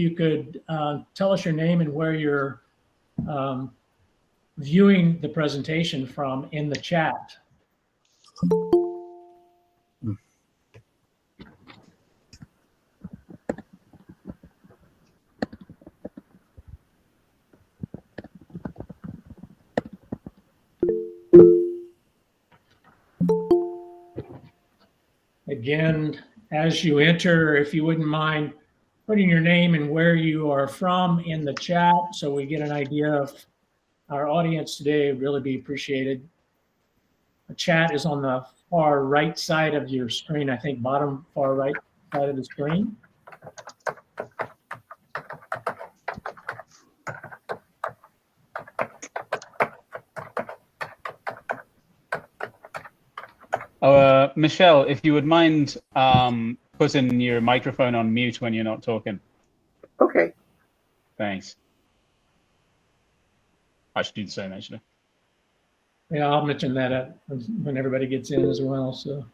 you could tell us your name and where you're viewing the presentation from in the chat. Again, as you enter, if you wouldn't mind putting your name and where you are from in the chat so we get an idea of our audience today, would really be appreciated. The chat is on the far right side of your screen, I think bottom far right side of the screen. Michelle, if you would mind putting your microphone on mute when you're not talking. Okay. Thanks. I should do the same, actually. Yeah, I'll mention that when everybody gets in as well. So.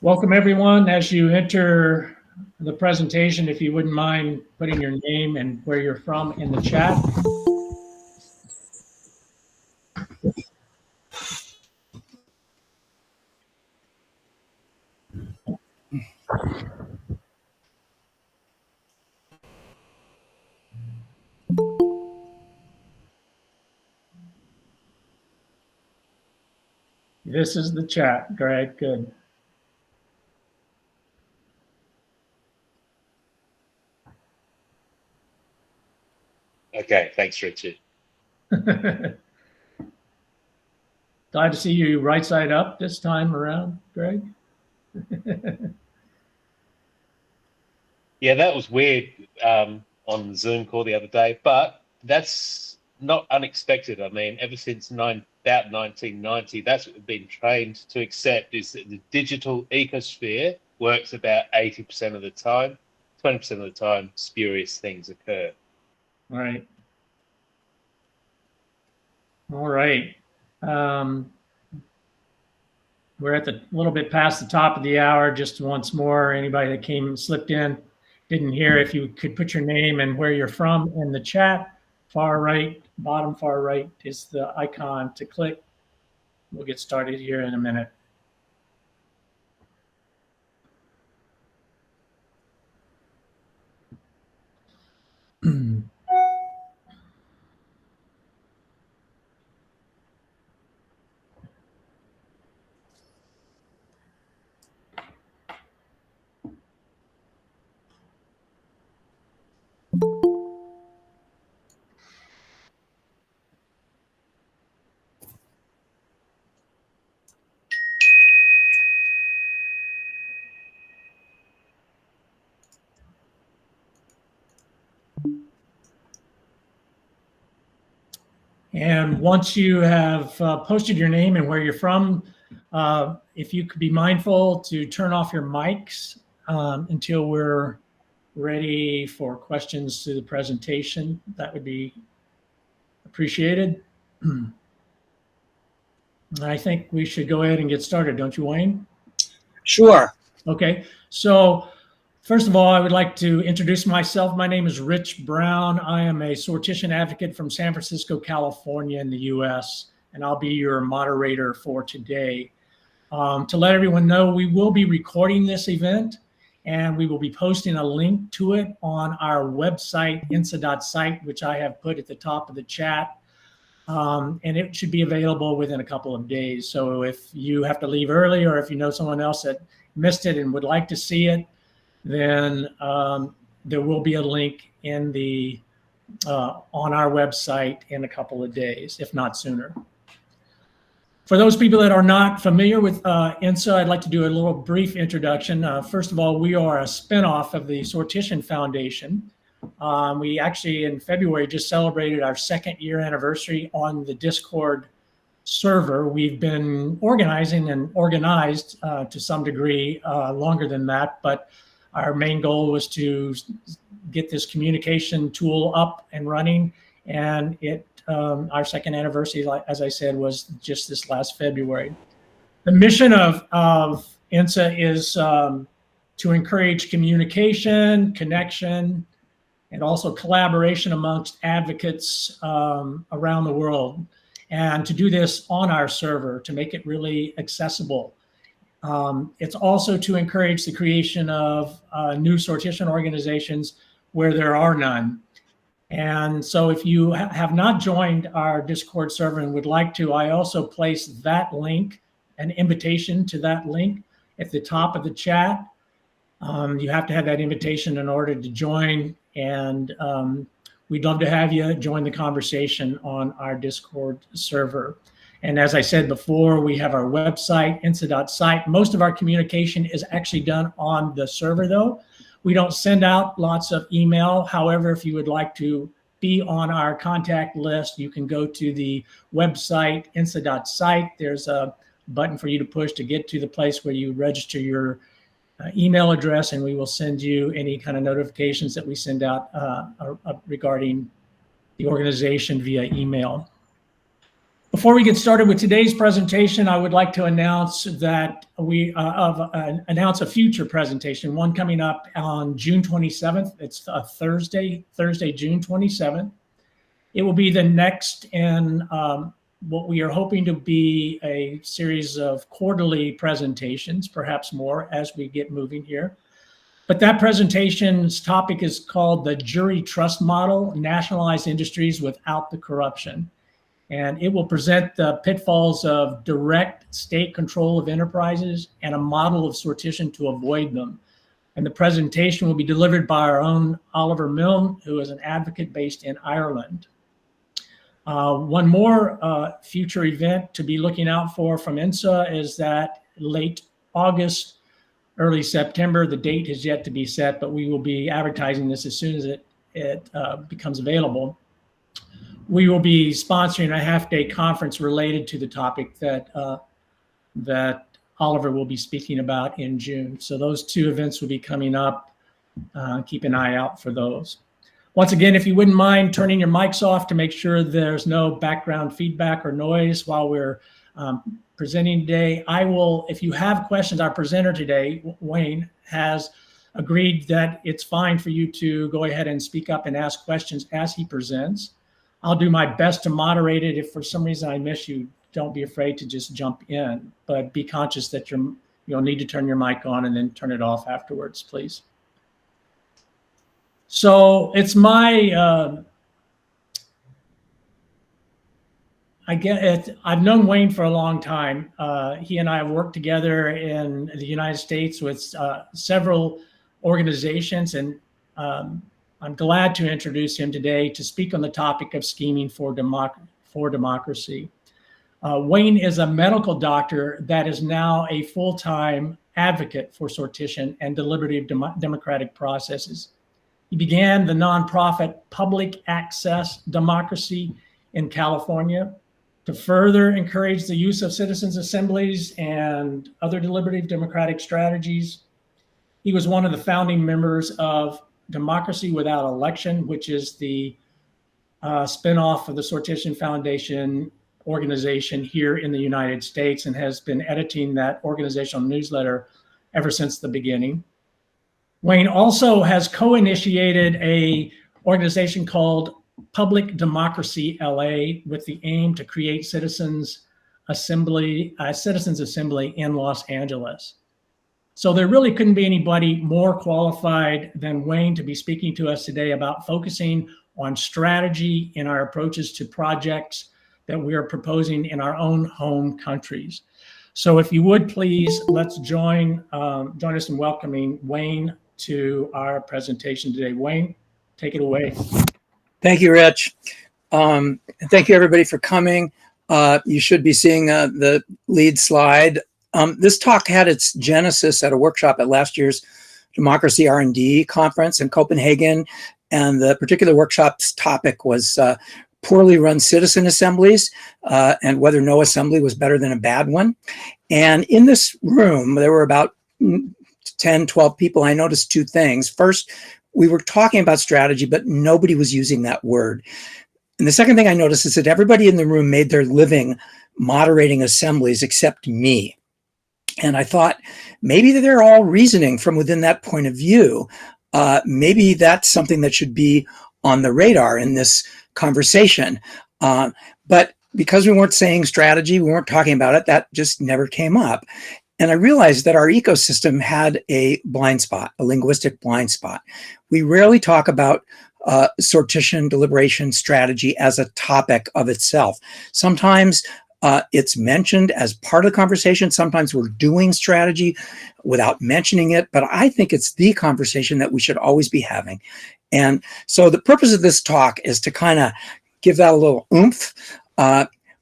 Welcome, everyone. As you enter the presentation, if you wouldn't mind putting your name and where you're from in the chat. This is the chat. Great, good. Okay, thanks, Richard. Glad to see you right side up this time around, Greg. Yeah, that was weird on the Zoom call the other day, but that's not unexpected. I mean, ever since about 1990, that's what we've been trained to accept, is that the digital ecosphere works about 80% of the time. 20% of the time, spurious things occur. All right. All right. We're at the little bit past the top of the hour. Just once more, anybody that slipped in, didn't hear, if you could put your name and where you're from in the chat. Far right, bottom far right is the icon to click. We'll get started here in a minute. And once you have posted your name and where you're from, if you could be mindful to turn off your mics until we're ready for questions to the presentation, that would be appreciated. I think we should go ahead and get started, don't you, Wayne? Sure. Okay, so first of all, I would like to introduce myself. My name is Rich Brown. I am a sortition advocate from San Francisco, California in the US, and I'll be your moderator for today. To let everyone know, we will be recording this event and we will be posting a link to it on our website, insa.site, which I have put at the top of the chat. And it should be available within a couple of days. So if you have to leave early, or if you know someone else that missed it and would like to see it, then there will be a link in the on our website in a couple of days, if not sooner. For those people that are not familiar with INSA, I'd like to do a little brief introduction. First of all, we are a spinoff of the Sortition Foundation. We actually, in February, just celebrated our 2nd year anniversary on the Discord server. We've been organizing and organized to some degree longer than that, but our main goal was to get this communication tool up and running and our second anniversary, like as I said, was just this last February. The mission of INSA is to encourage communication, connection, and also collaboration amongst advocates around the world, and to do this on our server to make it really accessible. It's also to encourage the creation of new sortition organizations where there are none. And so if you have not joined our Discord server and would like to, I also place that link, an invitation to that link at the top of the chat. You have to have that invitation in order to join, and we'd love to have you join the conversation on our Discord server. And as I said before, we have our website, insa.site. Most of our communication is actually done on the server, though. We don't send out lots of email. However, if you would like to be on our contact list, you can go to the website, insa.site. There's a button for you to push to get to the place where you register your email address, and we will send you any kind of notifications that we send out regarding the organization via email. Before we get started with today's presentation, I would like to announce that we announce a future presentation, one coming up on June 27th. It's a Thursday, June 27th. It will be the next in what we are hoping to be a series of quarterly presentations, perhaps more as we get moving here. But that presentation's topic is called the Jury Trust Model, Nationalized Industries Without the Corruption. And it will present the pitfalls of direct state control of enterprises and a model of sortition to avoid them. And the presentation will be delivered by our own Oliver Milne, who is an advocate based in Ireland. One more future event to be looking out for from INSA is that late August, early September, the date is yet to be set, but we will be advertising this as soon as it becomes available. We will be sponsoring a half-day conference related to the topic that Oliver will be speaking about in June. So those two events will be coming up. Keep an eye out for those. Once again, if you wouldn't mind turning your mics off to make sure there's no background feedback or noise while we're presenting today. I will, if you have questions, our presenter today, Wayne, has agreed that it's fine for you to go ahead and speak up and ask questions as he presents. I'll do my best to moderate it. If for some reason I miss you, don't be afraid to just jump in, but be conscious that you'll need to turn your mic on and then turn it off afterwards, please. So it's my, I've known Wayne for a long time. He and I have worked together in the United States with several organizations, and I'm glad to introduce him today to speak on the topic of scheming for democracy. Wayne is a medical doctor that is now a full-time advocate for sortition and deliberative democratic processes. He began the nonprofit Public Access Democracy in California to further encourage the use of citizens' assemblies and other deliberative democratic strategies. He was one of the founding members of Democracy Without Election, which is the spinoff of the Sortition Foundation organization here in the United States, and has been editing that organizational newsletter ever since the beginning. Wayne also has co-initiated an organization called Public Democracy LA with the aim to create citizens' assembly in Los Angeles. So there really couldn't be anybody more qualified than Wayne to be speaking to us today about focusing on strategy in our approaches to projects that we are proposing in our own home countries. So if you would please, let's join us in welcoming Wayne to our presentation today. Wayne, take it away. Thank you, Rich. And thank you, everybody, for coming. You should be seeing the lead slide. This talk had its genesis at a workshop at last year's Democracy R&D conference in Copenhagen. And the particular workshop's topic was poorly run citizen assemblies and whether no assembly was better than a bad one. And in this room, there were about 10, 12 people. I noticed two things. First, we were talking about strategy, but nobody was using that word. And the second thing I noticed is that everybody in the room made their living moderating assemblies except me. And I thought, maybe they're all reasoning from within that point of view. Maybe that's something that should be on the radar in this conversation. But because we weren't saying strategy, we weren't talking about it, that just never came up. And I realized that our ecosystem had a blind spot, a linguistic blind spot. We rarely talk about sortition, deliberation, strategy as a topic of itself. Sometimes it's mentioned as part of the conversation. Sometimes we're doing strategy without mentioning it, but I think it's the conversation that we should always be having. And so the purpose of this talk is to kind of give that a little oomph.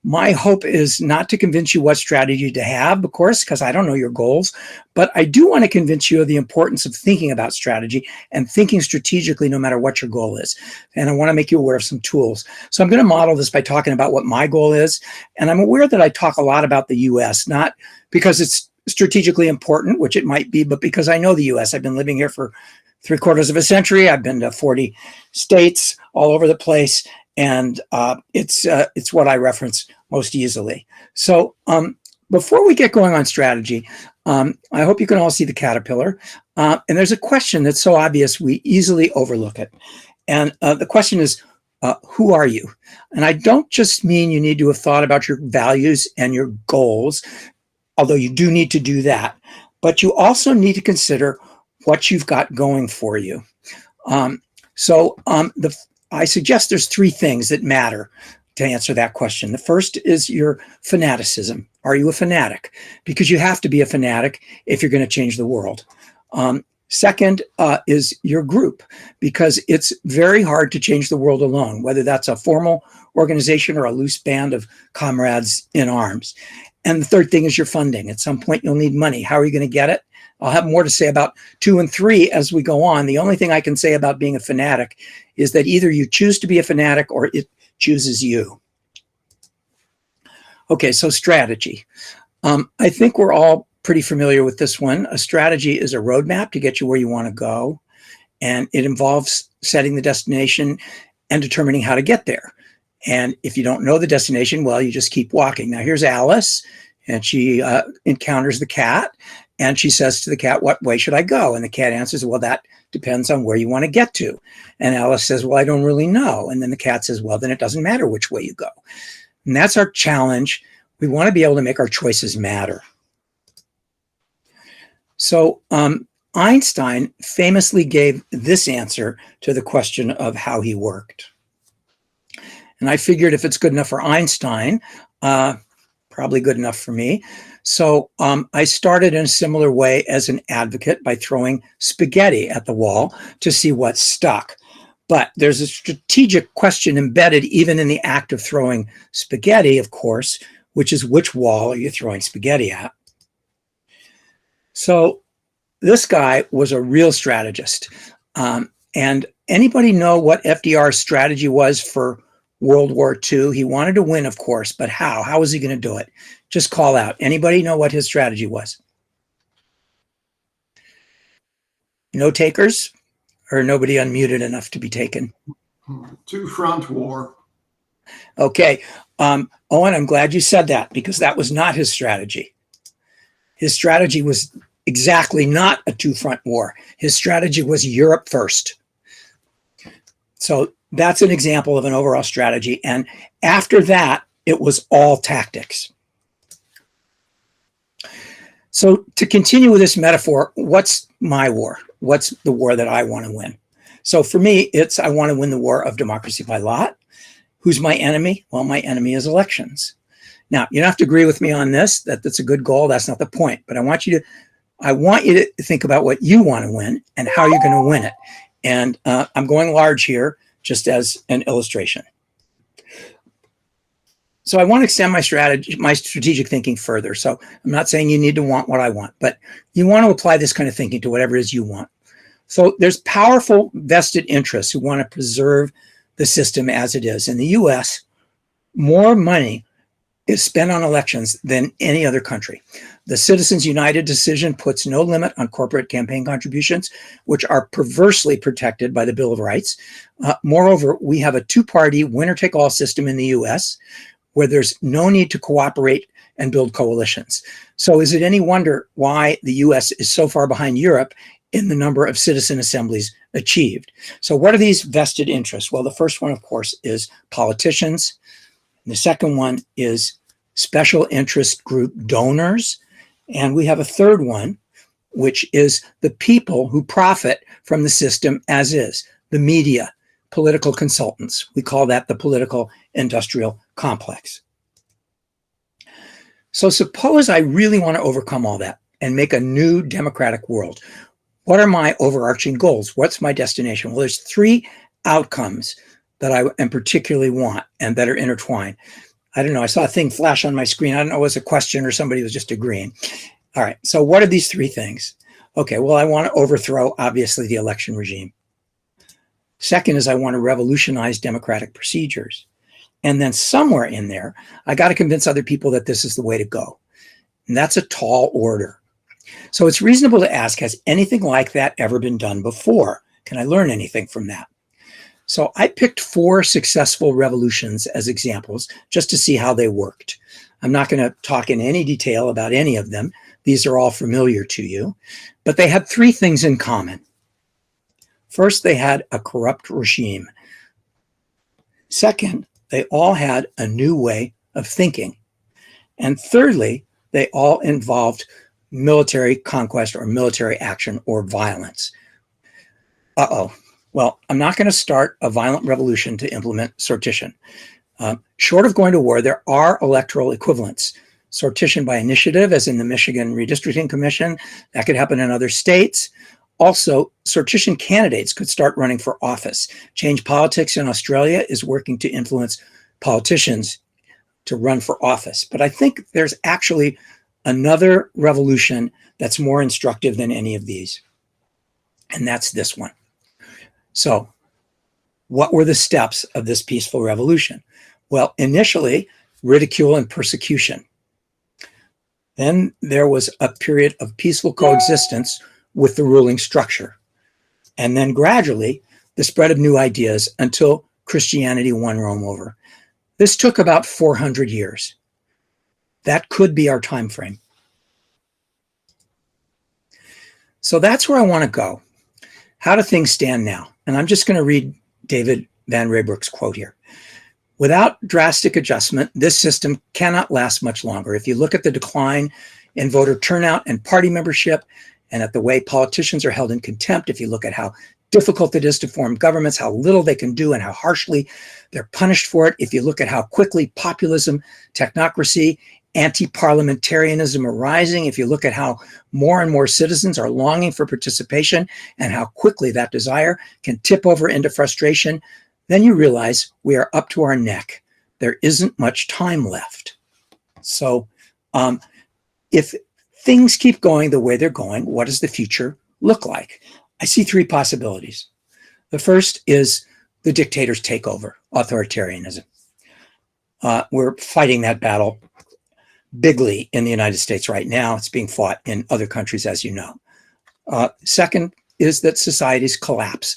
My hope is not to convince you what strategy to have, of course, because I don't know your goals, but I do want to convince you of the importance of thinking about strategy and thinking strategically no matter what your goal is. And I want to make you aware of some tools. So I'm going to model this by talking about what my goal is. And I'm aware that I talk a lot about the US, not because it's strategically important, which it might be, but because I know the US. I've been living here for 3/4 of a century. I've been to 40 states all over the place. And it's what I reference most easily. So before we get going on strategy, I hope you can all see the caterpillar. And there's a question that's so obvious we easily overlook it. And the question is, who are you? And I don't just mean you need to have thought about your values and your goals, although you do need to do that, but you also need to consider what you've got going for you. I suggest there's 3 things that matter to answer that question. The first is your fanaticism. Are you a fanatic? Because you have to be a fanatic if you're going to change the world. Second is your group, because it's very hard to change the world alone, whether that's a formal organization or a loose band of comrades in arms. And the third thing is your funding. At some point, you'll need money. How are you going to get it? I'll have more to say about 2 and 3 as we go on. The only thing I can say about being a fanatic is that either you choose to be a fanatic or it chooses you. Okay, so strategy. I think we're all pretty familiar with this one. A strategy is a roadmap to get you where you want to go, and it involves setting the destination and determining how to get there. And if you don't know the destination, well, you just keep walking. Now here's Alice, and she encounters the cat, and she says to the cat, "What way should I go?" And the cat answers, "Well, that depends on where you want to get to." And Alice says, "Well, I don't really know." And then the cat says, "Well, then it doesn't matter which way you go." And that's our challenge. We want to be able to make our choices matter. So Einstein famously gave this answer to the question of how he worked. And I figured if it's good enough for Einstein, probably good enough for me. So I started in a similar way as an advocate by throwing spaghetti at the wall to see what stuck. But there's a strategic question embedded even in the act of throwing spaghetti, of course, which is which wall are you throwing spaghetti at? So this guy was a real strategist. And anybody know what FDR's strategy was for World War II? He wanted to win, of course, but how? How was he going to do it? Just call out. Anybody know what his strategy was? No takers? Or nobody unmuted enough to be taken? 2-front war. Okay. Owen, I'm glad you said that, because that was not his strategy. His strategy was exactly not a 2-front war. His strategy was Europe first. So that's an example of an overall strategy. And after that, it was all tactics. So to continue with this metaphor, what's my war? What's the war that I want to win? So for me, it's I want to win the war of democracy by lot. Who's my enemy? Well, my enemy is elections. Now, you don't have to agree with me on this, that's a good goal. That's not the point. But I want you to think about what you want to win and how you're going to win it. And I'm going large here just as an illustration. So I want to extend my strategic thinking further. So I'm not saying you need to want what I want, but you want to apply this kind of thinking to whatever it is you want. So there's powerful vested interests who want to preserve the system as it is. In the US, more money is spent on elections than any other country. The Citizens United decision puts no limit on corporate campaign contributions, which are perversely protected by the Bill of Rights. Moreover, we have a two-party winner-take-all system in the US where there's no need to cooperate and build coalitions. So is it any wonder why the US is so far behind Europe in the number of citizen assemblies achieved? So what are these vested interests? Well, the first one, of course, is politicians. The second one is special interest group donors. And we have a third one, which is the people who profit from the system as is, the media, political consultants. We call that the political industrial complex. So suppose I really want to overcome all that and make a new democratic world. What are my overarching goals? What's my destination? Well, there's three outcomes that I particularly want and that are intertwined. I don't know. I saw a thing flash on my screen. I don't know if it was a question or somebody was just agreeing. All right. So what are these three things? Okay. Well, I want to overthrow, obviously, the election regime. Second is I want to revolutionize democratic procedures. And then somewhere in there, I got to convince other people that this is the way to go. And that's a tall order. So it's reasonable to ask, has anything like that ever been done before? Can I learn anything from that? So I picked 4 successful revolutions as examples just to see how they worked. I'm not going to talk in any detail about any of them. These are all familiar to you, but they had 3 things in common. First, they had a corrupt regime. Second, they all had a new way of thinking. And thirdly, they all involved military conquest or military action or violence. Well, I'm not going to start a violent revolution to implement sortition. Short of going to war, there are electoral equivalents. Sortition by initiative, as in the Michigan Redistricting Commission, that could happen in other states. Also, sortition candidates could start running for office. Change Politics in Australia is working to influence politicians to run for office. But I think there's actually another revolution that's more instructive than any of these. And that's this one. So what were the steps of this peaceful revolution? Well, initially, ridicule and persecution. Then there was a period of peaceful coexistence with the ruling structure. And then gradually, the spread of new ideas until Christianity won Rome over. This took about 400 years. That could be our time frame. So that's where I want to go. How do things stand now? And I'm just going to read David Van Raybroek's quote here. Without drastic adjustment, this system cannot last much longer. If you look at the decline in voter turnout and party membership, and at the way politicians are held in contempt, if you look at how difficult it is to form governments, how little they can do, and how harshly they're punished for it, if you look at how quickly populism, technocracy, anti-parliamentarianism are rising, if you look at how more and more citizens are longing for participation and how quickly that desire can tip over into frustration, then you realize we are up to our neck. There isn't much time left. So if things keep going the way they're going, what does the future look like? I see 3 possibilities. The first is the dictators take over, authoritarianism. We're fighting that battle bigly in the United States right now. It's being fought in other countries, as you know. Second is that societies collapse.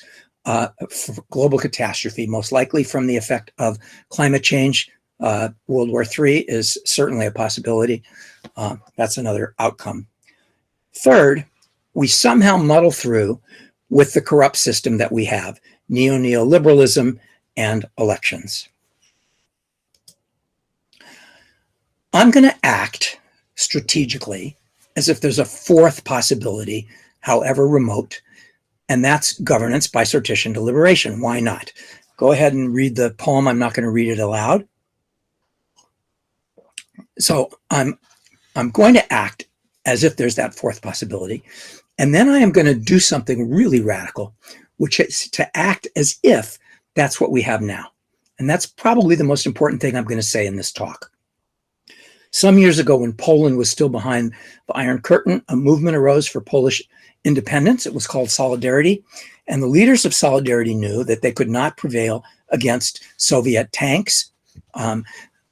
Global catastrophe, most likely from the effect of climate change. World War III is certainly a possibility. That's another outcome. Third, we somehow muddle through with the corrupt system that we have, neoliberalism and elections. I'm going to act strategically as if there's a 4th possibility, however remote, and that's governance by sortition deliberation. Why not? Go ahead and read the poem. I'm not going to read it aloud. So I'm going to act as if there's that 4th possibility. And then I am going to do something really radical, which is to act as if that's what we have now. And that's probably the most important thing I'm going to say in this talk. Some years ago, when Poland was still behind the Iron Curtain, a movement arose for Polish independence. It was called Solidarity. And the leaders of Solidarity knew that they could not prevail against Soviet tanks.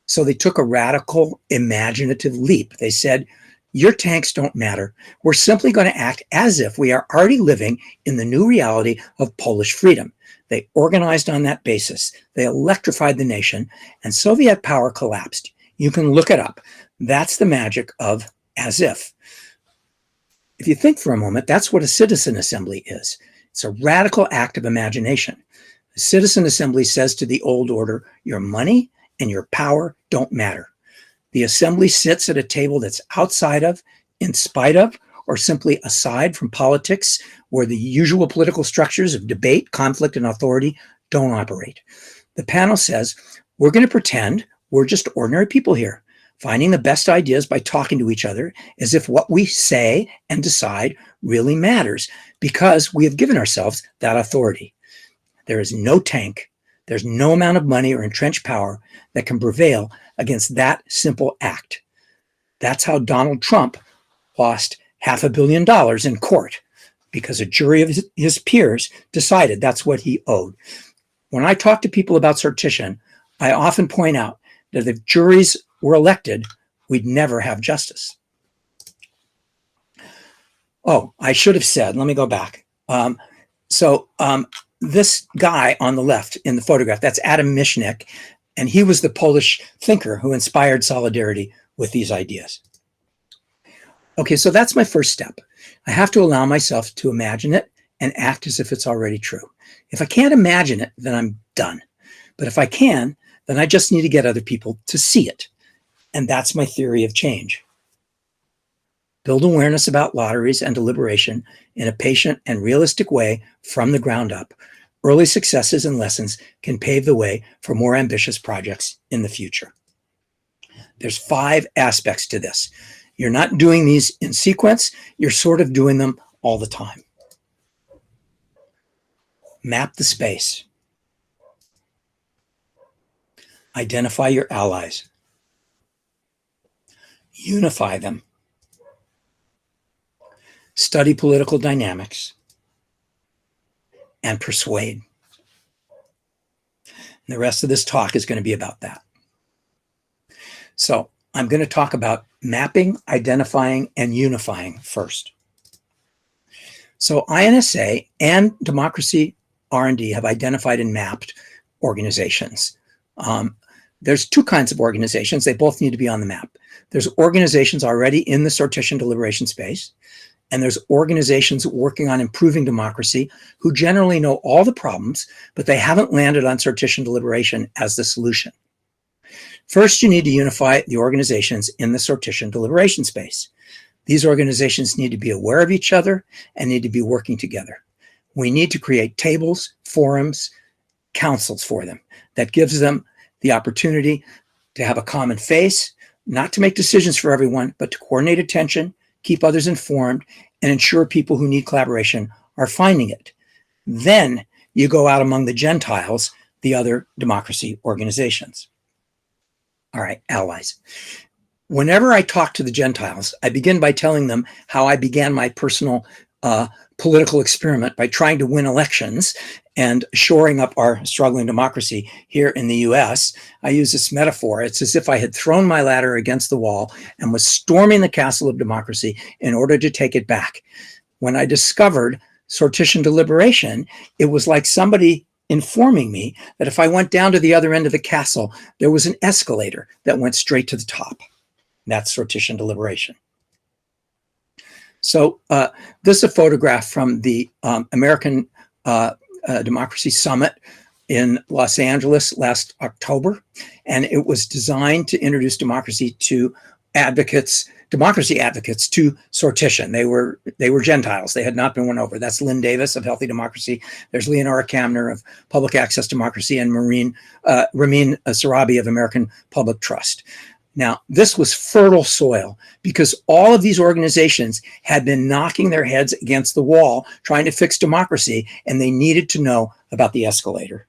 So they took a radical imaginative leap. They said, your tanks don't matter. We're simply going to act as if we are already living in the new reality of Polish freedom. They organized on that basis. They electrified the nation, and Soviet power collapsed. You can look it up. That's the magic of as if. If you think for a moment, that's what a citizen assembly is. It's a radical act of imagination. A citizen assembly says to the old order, your money and your power don't matter. The assembly sits at a table that's outside of, in spite of, or simply aside from politics, where the usual political structures of debate, conflict, and authority don't operate. The panel says, we're going to pretend we're just ordinary people here, finding the best ideas by talking to each other as if what we say and decide really matters, because we have given ourselves that authority. There is no tank, there's no amount of money or entrenched power that can prevail against that simple act. That's how Donald Trump lost $500 million in court, because a jury of his peers decided that's what he owed. When I talk to people about sortition, I often point out that if juries were elected, we'd never have justice. Oh, I should have said, let me go back. This guy on the left in the photograph, that's Adam Michnik, and he was the Polish thinker who inspired solidarity with these ideas. Okay, so that's my first step. I have to allow myself to imagine it and act as if it's already true. If I can't imagine it, then I'm done. But if I can, then I just need to get other people to see it. And that's my theory of change. Build awareness about lotteries and deliberation in a patient and realistic way from the ground up. Early successes and lessons can pave the way for more ambitious projects in the future. There's 5 aspects to this. You're not doing these in sequence, you're sort of doing them all the time. Map the space. Identify your allies. Unify them. Study political dynamics. And persuade. And the rest of this talk is going to be about that. So I'm going to talk about mapping, identifying, and unifying first. So INSA and Democracy R&D have identified and mapped organizations. There's 2 kinds of organizations. They both need to be on the map. There's organizations already in the sortition deliberation space, and there's organizations working on improving democracy who generally know all the problems, but they haven't landed on sortition deliberation as the solution. First, you need to unify the organizations in the sortition deliberation space. These organizations need to be aware of each other and need to be working together. We need to create tables, forums, councils for them that gives them the opportunity to have a common face, not to make decisions for everyone, but to coordinate attention, keep others informed, and ensure people who need collaboration are finding it. Then you go out among the Gentiles, the other democracy organizations. All right, allies. Whenever I talk to the Gentiles, I begin by telling them how I began my personal political experiment by trying to win elections and shoring up our struggling democracy here in the US. I use this metaphor. It's as if I had thrown my ladder against the wall and was storming the castle of democracy in order to take it back. When I discovered sortition deliberation, it was like somebody informing me that if I went down to the other end of the castle, there was an escalator that went straight to the top. That's sortition deliberation. So this is a photograph from the American Democracy Summit in Los Angeles last October, and it was designed to introduce democracy advocates to sortition. They were Gentiles. They had not been won over. That's Lynn Davis of Healthy Democracy. There's Leonora Kamner of Public Access Democracy, and Ramin Sarabi of American Public Trust. Now, this was fertile soil because all of these organizations had been knocking their heads against the wall trying to fix democracy, and they needed to know about the escalator.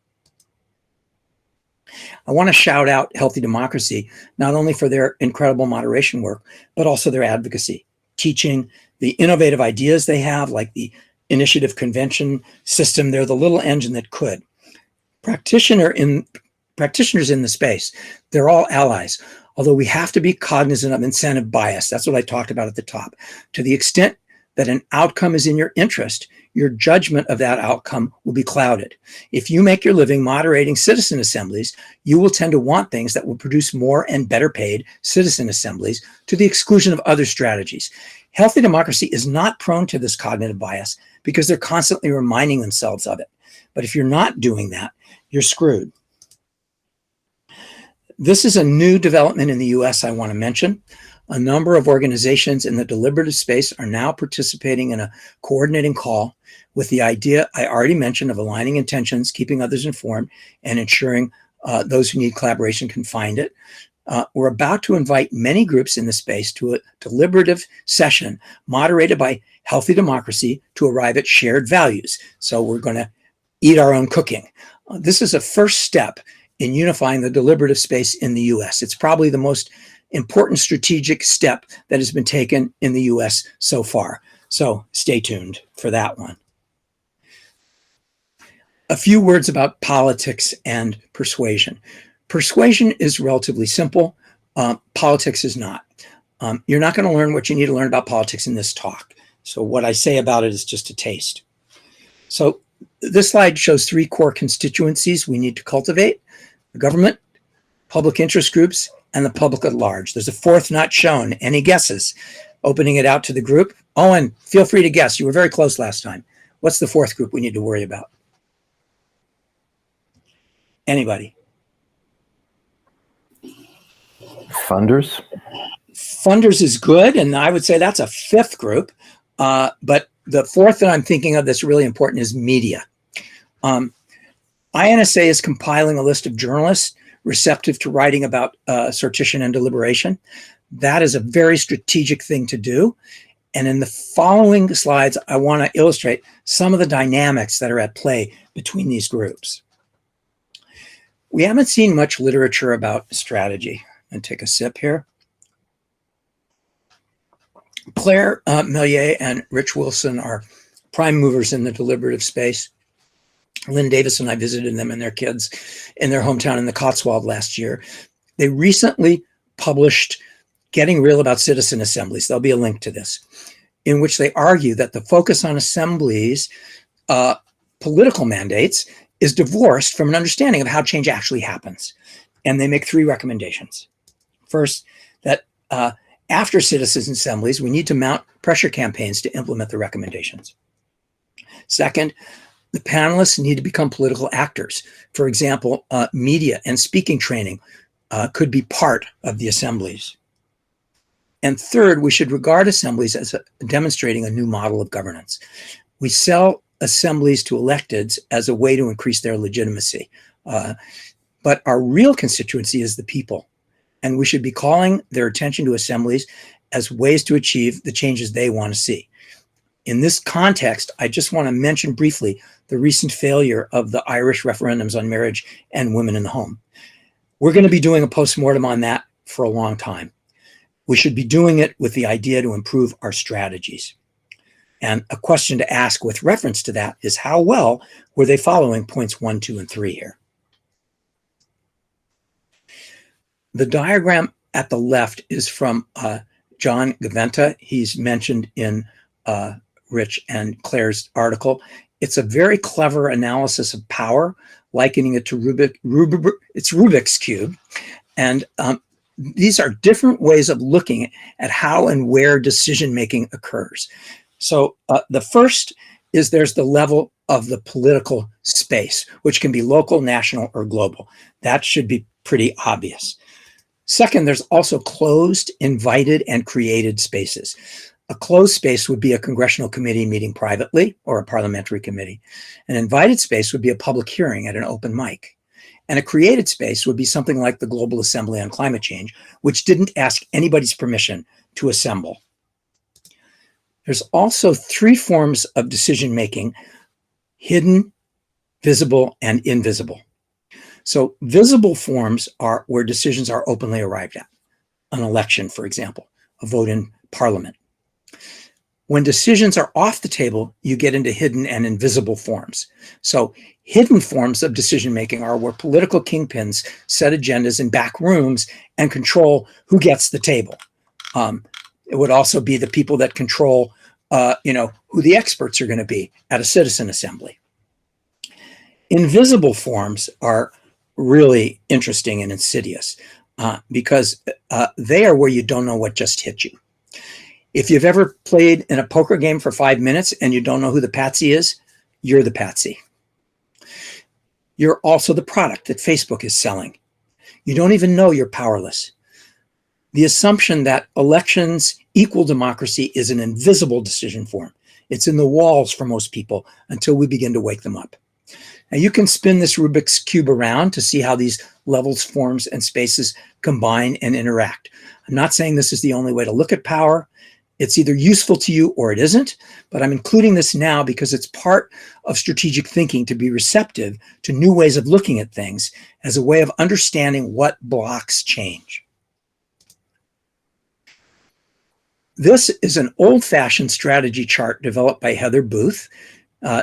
I want to shout out Healthy Democracy, not only for their incredible moderation work, but also their advocacy, teaching the innovative ideas they have, like the initiative convention system. They're the little engine that could. Practitioners practitioners in the space, they're all allies, although we have to be cognizant of incentive bias. That's what I talked about at the top. To the extent that an outcome is in your interest, your judgment of that outcome will be clouded. If you make your living moderating citizen assemblies, you will tend to want things that will produce more and better paid citizen assemblies to the exclusion of other strategies. Healthy democracy is not prone to this cognitive bias because they're constantly reminding themselves of it. But if you're not doing that, you're screwed. This is a new development in the US I want to mention. A number of organizations in the deliberative space are now participating in a coordinating call with the idea I already mentioned of aligning intentions, keeping others informed, and ensuring those who need collaboration can find it. We're about to invite many groups in the space to a deliberative session moderated by Healthy Democracy to arrive at shared values. So we're going to eat our own cooking. This is a first step in unifying the deliberative space in the US. It's probably the most important strategic step that has been taken in the US so far. So stay tuned for that one. A few words about politics and persuasion. Persuasion is relatively simple. Politics is not. You're not going to learn what you need to learn about politics in this talk. So what I say about it is just a taste. So this slide shows three core constituencies we need to cultivate: the government, public interest groups, and the public at large. There's a fourth not shown. Any guesses? Opening it out to the group. Owen, feel free to guess. You were very close last time. What's the fourth group we need to worry about? Anybody? Funders? Funders is good, and I would say that's a fifth group. But the fourth that I'm thinking of that's really important is media. INSA is compiling a list of journalists receptive to writing about sortition and deliberation. That is a very strategic thing to do. And in the following slides, I want to illustrate some of the dynamics that are at play between these groups. We haven't seen much literature about strategy. And take a sip here. Claire Millier and Rich Wilson are prime movers in the deliberative space. Lynn Davis and I visited them and their kids in their hometown in the Cotswold last year. They recently published Getting Real About Citizen Assemblies. There'll be a link to this, in which they argue that the focus on assemblies, political mandates, is divorced from an understanding of how change actually happens. And they make three recommendations. First, that after citizens' assemblies, we need to mount pressure campaigns to implement the recommendations. Second, the panelists need to become political actors. For example, media and speaking training could be part of the assemblies. And third, we should regard assemblies as demonstrating a new model of governance. We sell assemblies to electeds as a way to increase their legitimacy. But our real constituency is the people. And we should be calling their attention to assemblies as ways to achieve the changes they want to see. In this context, I just want to mention briefly the recent failure of the Irish referendums on marriage and women in the home. We're going to be doing a postmortem on that for a long time. We should be doing it with the idea to improve our strategies. And a question to ask with reference to that is, how well were they following points 1, 2, and 3 here? The diagram at the left is from John Gaventa. He's mentioned in Rich and Claire's article. It's a very clever analysis of power, likening it to Rubik's Cube. And these are different ways of looking at how and where decision-making occurs. So the first is there's the level of the political space, which can be local, national, or global. That should be pretty obvious. Second, there's also closed, invited, and created spaces. A closed space would be a congressional committee meeting privately or a parliamentary committee. An invited space would be a public hearing at an open mic. And a created space would be something like the Global Assembly on Climate Change, which didn't ask anybody's permission to assemble. There's also three forms of decision-making: hidden, visible, and invisible. So visible forms are where decisions are openly arrived at. An election, for example, a vote in parliament. When decisions are off the table, you get into hidden and invisible forms. So Hidden forms of decision making are where political kingpins set agendas in back rooms and control who gets the table. It would also be the people that control, who the experts are going to be at a citizen assembly. Invisible forms are really interesting and insidious because they are where you don't know what just hit you. If you've ever played in a poker game for 5 minutes and you don't know who the patsy is, you're the patsy. You're also the product that Facebook is selling. You don't even know you're powerless. The assumption that elections equal democracy is an invisible decision form. It's in the walls for most people until we begin to wake them up. Now you can spin this Rubik's Cube around to see how these levels, forms, and spaces combine and interact. I'm not saying this is the only way to look at power. It's either useful to you or it isn't, but I'm including this now because it's part of strategic thinking to be receptive to new ways of looking at things as a way of understanding what blocks change. This is an old-fashioned strategy chart developed by Heather Booth.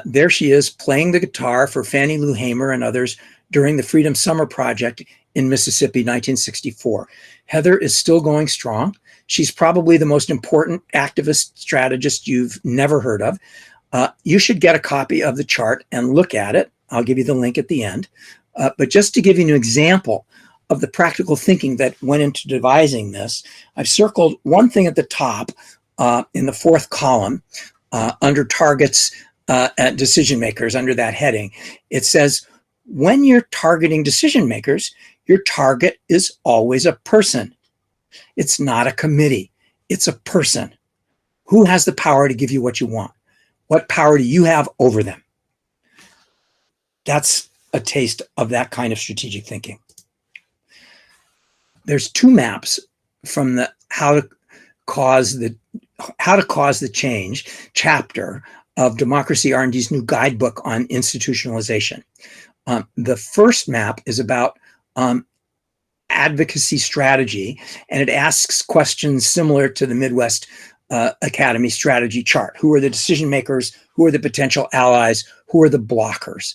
There she is playing the guitar for Fannie Lou Hamer and others during the Freedom Summer Project in Mississippi, 1964. Heather is still going strong. She's probably the most important activist strategist you've never heard of. You should get a copy of the chart and look at it. I'll give you the link at the end. But just to give you an example of the practical thinking that went into devising this, I've circled one thing at the top in the fourth column under targets and decision makers under that heading. It says, when you're targeting decision makers, your target is always a person. It's not a committee. It's a person. Who has the power to give you what you want? What power do you have over them? That's a taste of that kind of strategic thinking. There's two maps from the how to cause the change chapter of Democracy R&D's new guidebook on institutionalization. The first map is about advocacy strategy, and it asks questions similar to the Midwest Academy strategy chart. Who are the decision makers? Who are the potential allies? Who are the blockers?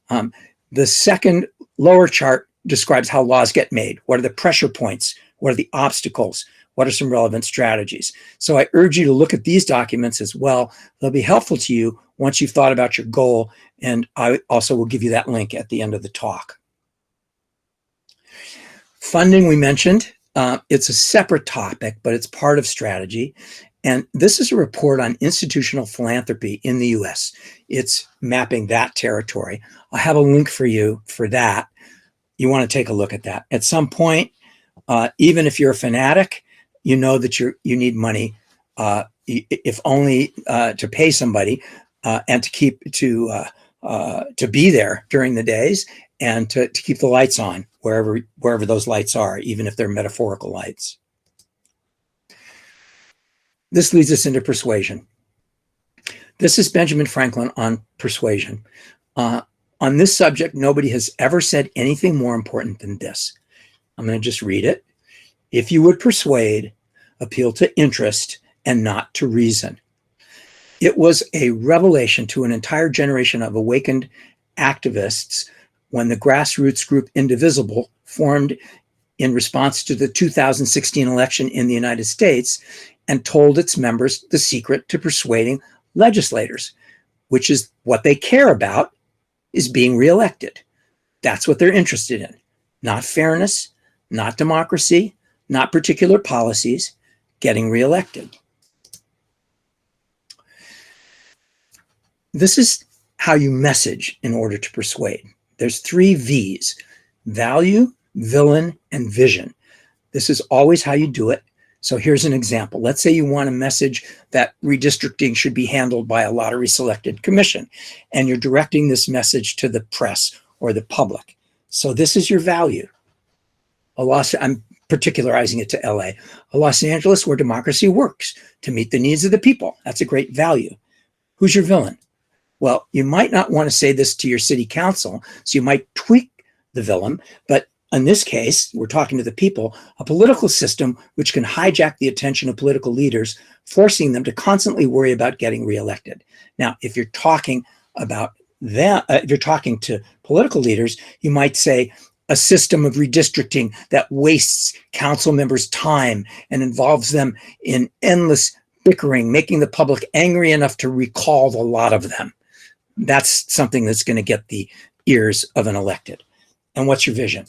The second lower chart describes how laws get made. What are the pressure points? What are the obstacles? What are some relevant strategies? So I urge you to look at these documents as well. They'll be helpful to you once you've thought about your goal, and I also will give you that link at the end of the talk. Funding we mentioned. It's a separate topic, but it's part of strategy. And this is a report on institutional philanthropy in the US. It's mapping that territory. I'll have a link for you for that. You want to take a look at that. At some point, even if you're a fanatic, you know that you need money, if only to pay somebody and to be there during the days and to keep the lights on wherever those lights are, even if they're metaphorical lights. This leads us into persuasion. This is Benjamin Franklin on persuasion. On this subject, nobody has ever said anything more important than this. I'm going to just read it. If you would persuade, appeal to interest and not to reason. It was a revelation to an entire generation of awakened activists when the grassroots group Indivisible formed in response to the 2016 election in the United States and told its members the secret to persuading legislators, which is what they care about, is being reelected. That's what they're interested in. Not fairness, not democracy, not particular policies, getting reelected. This is how you message in order to persuade. There's 3 V's: value, villain, and vision. This is always how you do it. So here's an example. Let's say you want a message that redistricting should be handled by a lottery selected commission, and you're directing this message to the press or the public. So this is your value. I'm particularizing it to LA. A Los Angeles where democracy works to meet the needs of the people. That's a great value. Who's your villain? Well, you might not want to say this to your city council, so you might tweak the villain, but in this case, we're talking to the people, a political system which can hijack the attention of political leaders, forcing them to constantly worry about getting reelected. Now, if you're talking about then if you're talking to political leaders, you might say a system of redistricting that wastes council members' time and involves them in endless bickering, making the public angry enough to recall a lot of them. That's something that's going to get the ears of an elected. And what's your vision?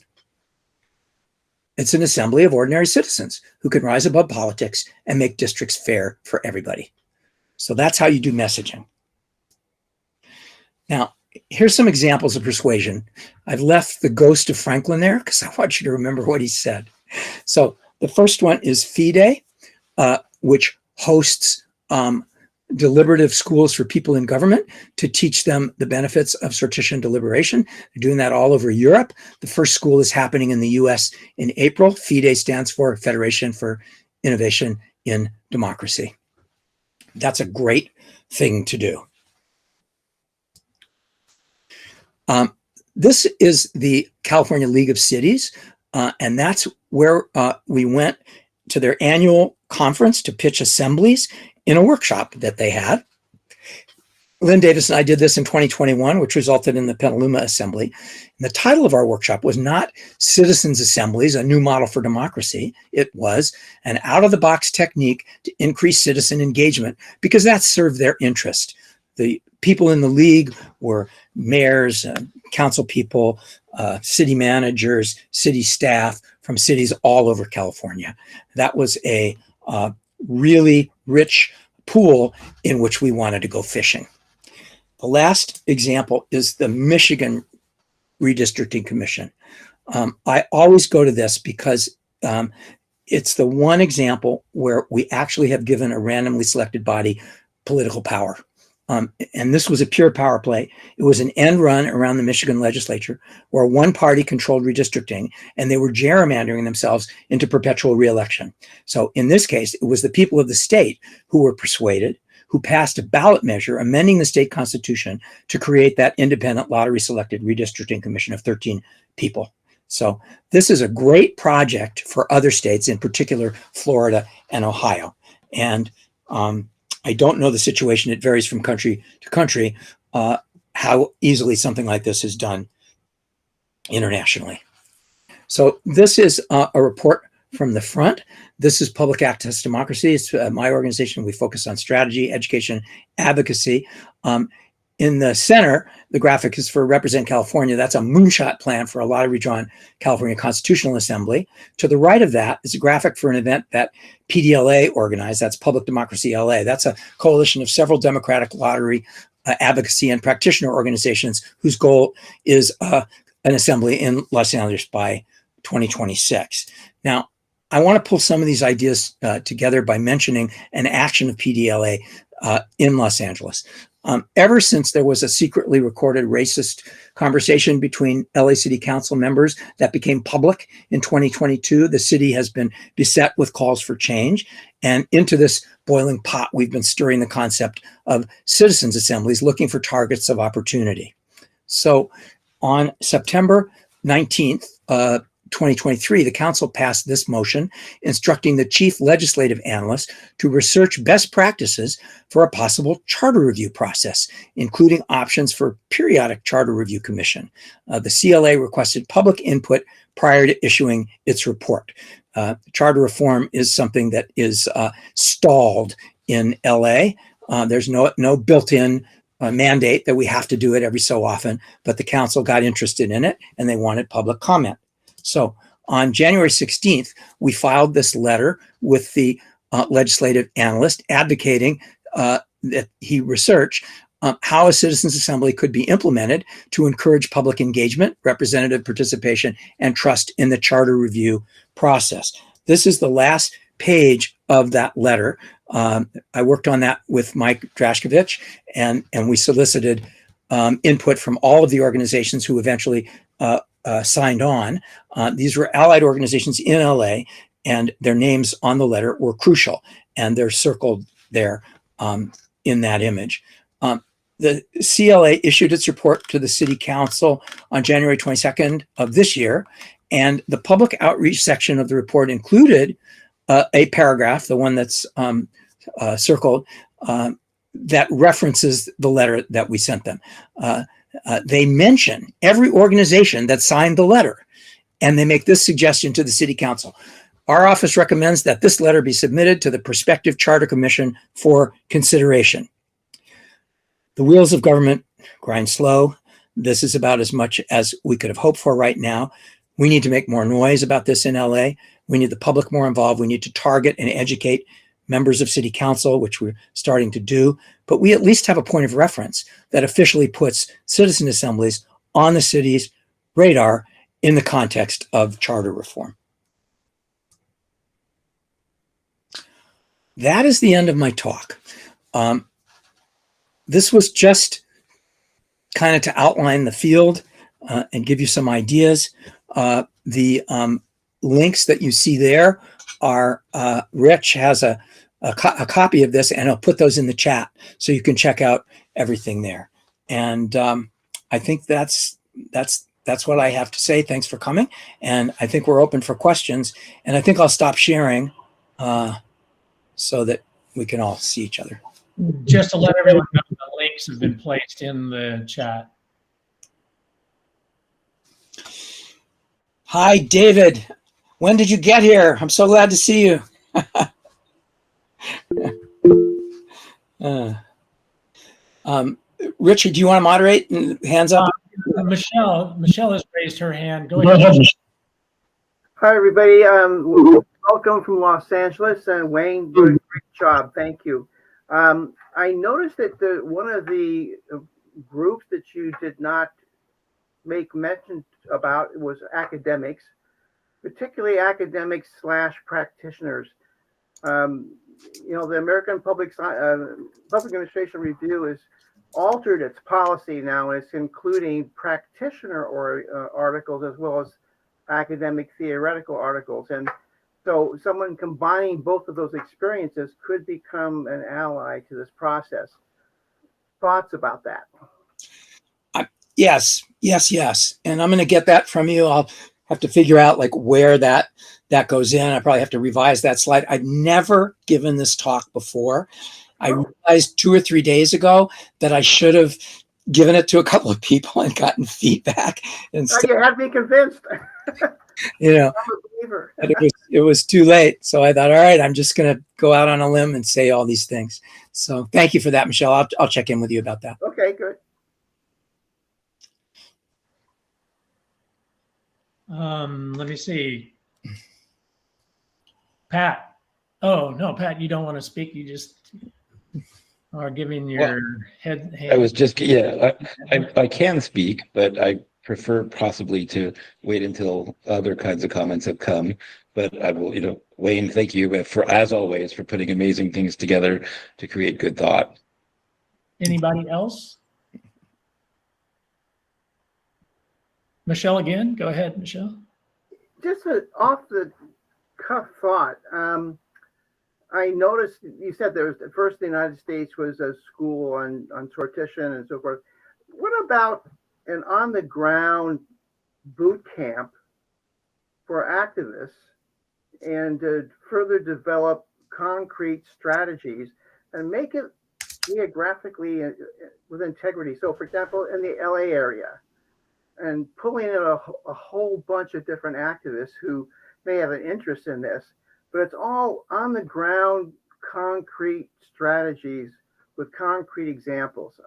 It's an assembly of ordinary citizens who can rise above politics and make districts fair for everybody. So that's how you do messaging. Now, here's some examples of persuasion. I've left the ghost of Franklin there because I want you to remember what he said. So the first one is FIDE, which hosts deliberative schools for people in government to teach them the benefits of sortition deliberation. They're doing that all over Europe. The first school is happening in the US in April. FIDE stands for Federation for Innovation in Democracy. That's a great thing to do. This is the California League of Cities, and that's where we went to their annual conference to pitch assemblies in a workshop that they had. Lynn Davis and I did this in 2021, which resulted in the Petaluma Assembly. And the title of our workshop was not Citizens Assemblies, a New Model for Democracy. It was an out-of-the-box technique to increase citizen engagement because that served their interest. The people in the league were mayors, council people, city managers, city staff from cities all over California. That was a really rich pool in which we wanted to go fishing. The last example is the Michigan Redistricting Commission. I always go to this because it's the one example where we actually have given a randomly selected body political power. And this was a pure power play. It was an end run around the Michigan legislature where one party controlled redistricting and they were gerrymandering themselves into perpetual reelection. So in this case, it was the people of the state who were persuaded, who passed a ballot measure amending the state constitution to create that independent lottery selected redistricting commission of 13 people. So this is a great project for other states, in particular, Florida and Ohio. And I don't know the situation. It varies from country to country, how easily something like this is done internationally. So this is a report from the front. This is Public Access Democracy. It's my organization. We focus on strategy, education, advocacy. In the center, the graphic is for Represent California. That's a moonshot plan for a lottery-drawn California Constitutional Assembly. To the right of that is a graphic for an event that PDLA organized. That's Public Democracy LA. That's a coalition of several Democratic lottery advocacy and practitioner organizations whose goal is an assembly in Los Angeles by 2026. Now, I want to pull some of these ideas together by mentioning an action of PDLA in Los Angeles. Ever since there was a secretly recorded racist conversation between LA City Council members that became public in 2022, the city has been beset with calls for change. And into this boiling pot, we've been stirring the concept of citizens' assemblies looking for targets of opportunity. So on September 19th, 2023, the council passed this motion instructing the chief legislative analyst to research best practices for a possible charter review process, including options for periodic charter review commission. The CLA requested public input prior to issuing its report. Charter reform is something that is stalled in LA. There's no built-in mandate that we have to do it every so often, but the council got interested in it and they wanted public comment. So on January 16th, we filed this letter with the legislative analyst advocating that he research how a citizens' assembly could be implemented to encourage public engagement, representative participation, and trust in the charter review process. This is the last page of that letter. I worked on that with Mike Drashkovich, and we solicited input from all of the organizations who eventually signed on. These were allied organizations in LA, and their names on the letter were crucial, and they're circled there in that image. The CLA issued its report to the City Council on January 22nd of this year, and the public outreach section of the report included a paragraph, the one that's circled, that references the letter that we sent them. they mention every organization that signed the letter, and they make this suggestion to the city council. Our office recommends that this letter be submitted to the prospective charter commission for consideration. The wheels of government grind slow. This is about as much as we could have hoped for right now. We need to make more noise about this in LA. We need the public more involved. We need to target and educate members of city council, which we're starting to do. But we at least have a point of reference that officially puts citizen assemblies on the city's radar in the context of charter reform. That is the end of my talk. This was just kind of to outline the field and give you some ideas. The links that you see there are, Rich has a copy of this, and I'll put those in the chat so you can check out everything there. And I think that's what I have to say. Thanks for coming. And I think we're open for questions. And I think I'll stop sharing so that we can all see each other. Just to let everyone know, the links have been placed in the chat. Hi, David. When did you get here? I'm so glad to see you. Richard, do you want to moderate? Hands up. Michelle has raised her hand. Go ahead. Hi, everybody. Welcome from Los Angeles, and Wayne did a great job. Thank you. I noticed that one of the groups that you did not make mention about was academics, particularly academics / practitioners. The American Public Administration Review has altered its policy now, and it's including practitioner articles as well as academic theoretical articles. And so someone combining both of those experiences could become an ally to this process. Thoughts about that? Yes. And I'm going to get that from you. I'll have to figure out like where that goes in. I probably have to revise that slide. I've never given this talk before. I realized 2 or 3 days ago that I should have given it to a couple of people and gotten feedback. And you had me convinced. I'm a believer. It was too late. So I thought, all right, I'm just going to go out on a limb and say all these things. So thank you for that, Michelle. I'll check in with you about that. Okay, good. Let me see. Pat. Oh, no, Pat, you don't want to speak. You just are giving your head. I was just, I can speak, but I prefer possibly to wait until other kinds of comments have come. But I will, Wayne, thank you as always, for putting amazing things together to create good thought. Anybody else? Michelle again. Go ahead, Michelle. Just an off the cuff thought. I noticed you said there was first in the United States was a school on sortition and so forth. What about an on the ground boot camp for activists and to further develop concrete strategies and make it geographically with integrity? So, for example, in the LA area, and pulling in a whole bunch of different activists who may have an interest in this, but it's all on the ground, concrete strategies with concrete examples.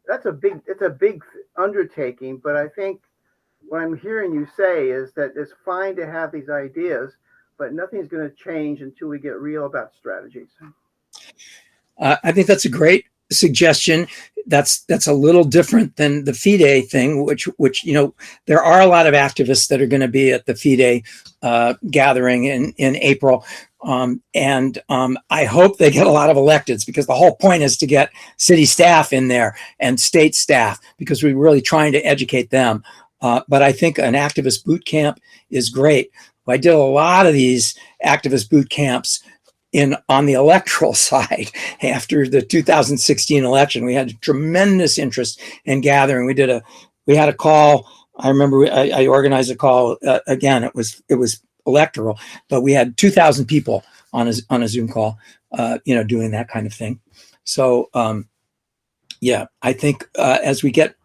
It's a big undertaking, but I think what I'm hearing you say is that it's fine to have these ideas, but nothing's going to change until we get real about strategies. I think that's a great suggestion. That's a little different than the FIDE thing, which there are a lot of activists that are going to be at the FIDE gathering in April. And I hope they get a lot of electeds, because the whole point is to get city staff in there and state staff, because we're really trying to educate them. But I think an activist boot camp is great. I did a lot of these activist boot camps on the electoral side after the 2016 election. We had tremendous interest in gathering. We had a call. I remember I organized a call again. It was electoral, but we had 2,000 people on a Zoom call, doing that kind of thing. So Yeah, I think as we get